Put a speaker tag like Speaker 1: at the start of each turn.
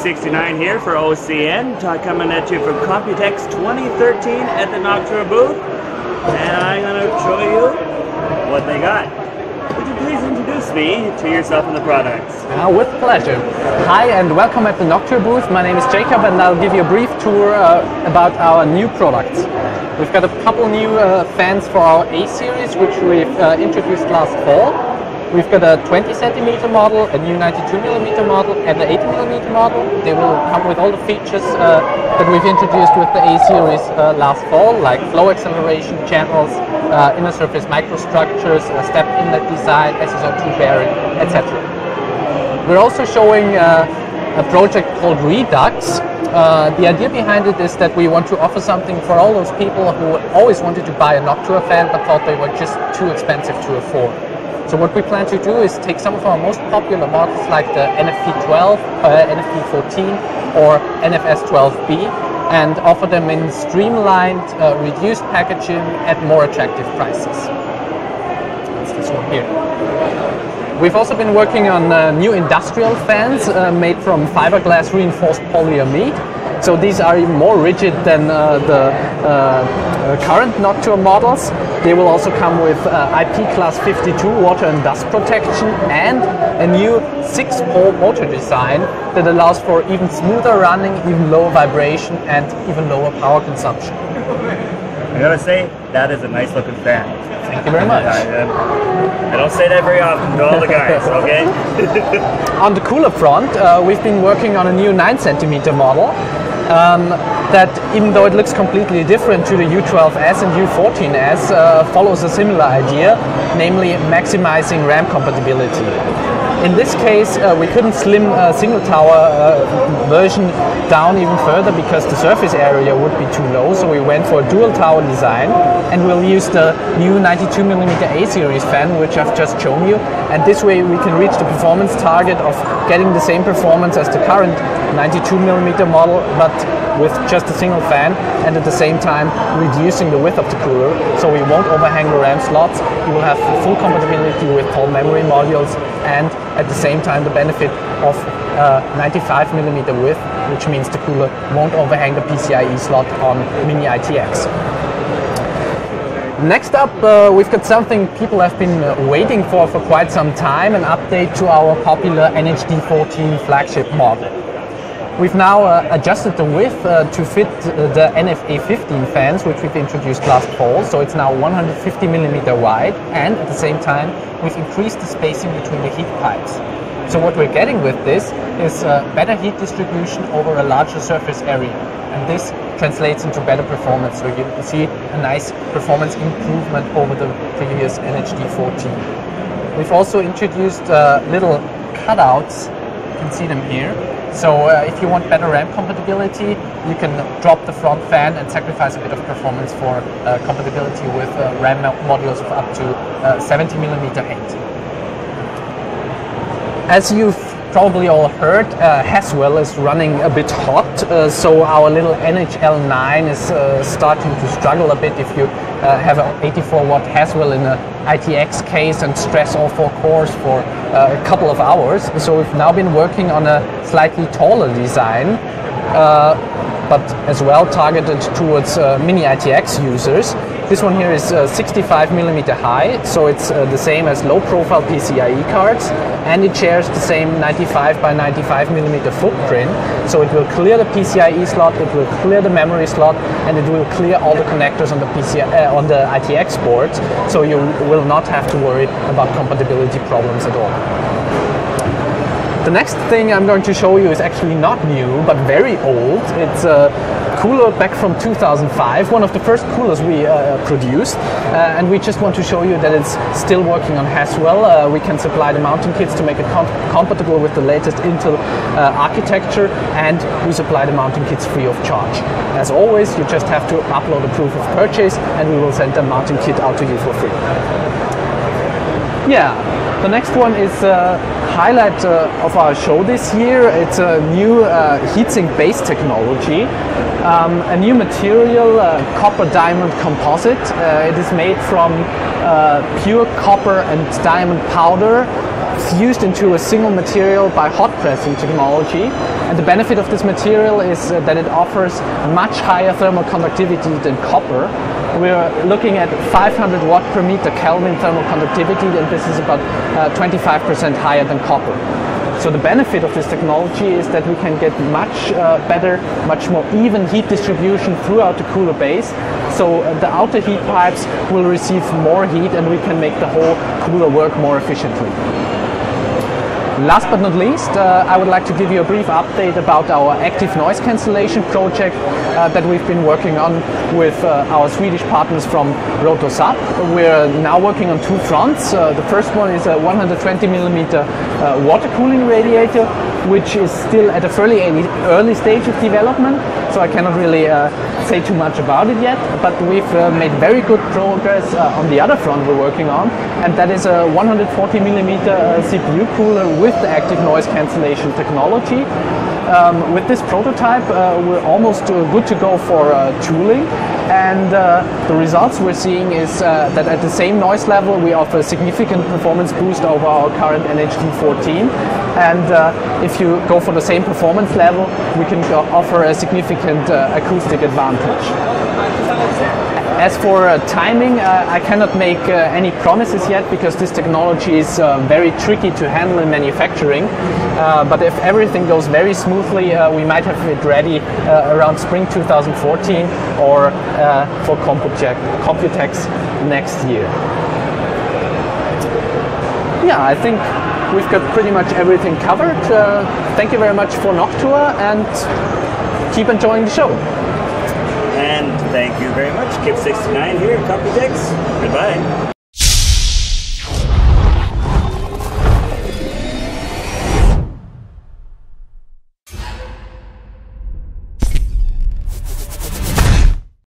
Speaker 1: AND69 here for OCN, coming at you from Computex 2013 at the Noctua booth, and I'm going to show you what they got. Would you please introduce me to yourself and the products?
Speaker 2: With pleasure. Hi and welcome at the Noctua booth. My name is Jacob and I'll give you a brief tour about our new products. We've got a couple new fans for our A series, which we've introduced last fall. We've got a 20 centimeter model, a new 92 millimeter model, and the 80 millimeter model. They will come with all the features that we've introduced with the A series last fall, like flow acceleration, channels, inner surface microstructures, step inlet design, SSO2 bearing, etc. We're also showing a project called Redux. The idea behind it is that we want to offer something for all those people who always wanted to buy a Noctua fan but thought they were just too expensive to afford. So what we plan to do is take some of our most popular models like the NFP12, NFP14 or NFS12B and offer them in streamlined, reduced packaging at more attractive prices. That's this one here. We've also been working on new industrial fans made from fiberglass reinforced polyamide. So these are even more rigid than the current Noctua models. They will also come with IP class 52 water and dust protection and a new 6-pole motor design that allows for even smoother running, even lower vibration and even lower power consumption.
Speaker 1: I gotta say, that is a nice looking fan.
Speaker 2: Thank you very much.
Speaker 1: I don't say that very often to all the guys, okay?
Speaker 2: On the cooler front, we've been working on a new 9 centimeter model. That, even though it looks completely different to the U12S and U14S, follows a similar idea, namely maximizing RAM compatibility. In this case, we couldn't slim a single tower version down even further because the surface area would be too low, so we went for a dual tower design, and we'll use the new 92 millimeter A series fan, which I've just shown you, and this way we can reach the performance target of getting the same performance as the current 92 millimeter model, but with just a single fan, and at the same time reducing the width of the cooler, so we won't overhang the RAM slots. You will have full compatibility with all memory modules, and at the same time the benefit of 95 millimeter width, which means the cooler won't overhang the PCIe slot on Mini ITX. Next up, we've got something people have been waiting for quite some time, an update to our popular NHD14 flagship model. We've now adjusted the width to fit the NFA15 fans, which we've introduced last fall, so it's now 150 millimeter wide, and at the same time we've increased the spacing between the heat pipes. So what we're getting with this is better heat distribution over a larger surface area, and this translates into better performance, so you see a nice performance improvement over the previous NHD14. We've also introduced little cutouts, you can see them here. So if you want better RAM compatibility, you can drop the front fan and sacrifice a bit of performance for compatibility with RAM modules of up to 70 millimeter 8. As you've probably all heard, Haswell is running a bit hot, so our little NHL9 is starting to struggle a bit if you have an 84 watt Haswell in a ITX case and stress all 4 cores for a couple of hours. So we've now been working on a slightly taller design, but as well targeted towards Mini ITX users. This one here is 65 millimeter high, so it's the same as low profile PCIe cards, and it shares the same 95 by 95 millimeter footprint, so it will clear the PCIe slot, it will clear the memory slot, and it will clear all the connectors on the on the ITX boards, so you will not have to worry about compatibility problems at all. The next thing I'm going to show you is actually not new, but very old. It's a cooler back from 2005, one of the first coolers we produced, and we just want to show you that it's still working on Haswell. We can supply the mounting kits to make it compatible with the latest Intel architecture, and we supply the mounting kits free of charge. As always, you just have to upload a proof of purchase, and we will send the mounting kit out to you for free. Yeah, the next one is highlight of our show this year. It's a new heatsink base technology, a new material, copper diamond composite. It is made from pure copper and diamond powder fused into a single material by hot pressing technology. And the benefit of this material is that it offers much higher thermal conductivity than copper. We're looking at 500 watt per meter Kelvin thermal conductivity, and this is about 25% higher than copper. So the benefit of this technology is that we can get much better, much more even heat distribution throughout the cooler base. So the outer heat pipes will receive more heat and we can make the whole cooler work more efficiently. Last but not least, I would like to give you a brief update about our active noise cancellation project that we've been working on with our Swedish partners from Rotosap. We're now working on two fronts. The first one is a 120mm water cooling radiator, which is still at a fairly early stage of development, so I cannot really say too much about it yet, but we've made very good progress on the other front we're working on, and that is a 140mm CPU cooler with the active noise cancellation technology. With this prototype, we're almost good to go for tooling, and the results we're seeing is that at the same noise level we offer a significant performance boost over our current AND15, and if you go for the same performance level, we can offer a significant acoustic advantage. As for timing, I cannot make any promises yet because this technology is very tricky to handle in manufacturing. But if everything goes very smoothly, we might have it ready around spring 2014 or for Computex next year. Yeah, I think we've got pretty much everything covered. Thank you very much for Noctua, and keep enjoying the show.
Speaker 1: And thank you very much, Kip69 here at Computex. Goodbye.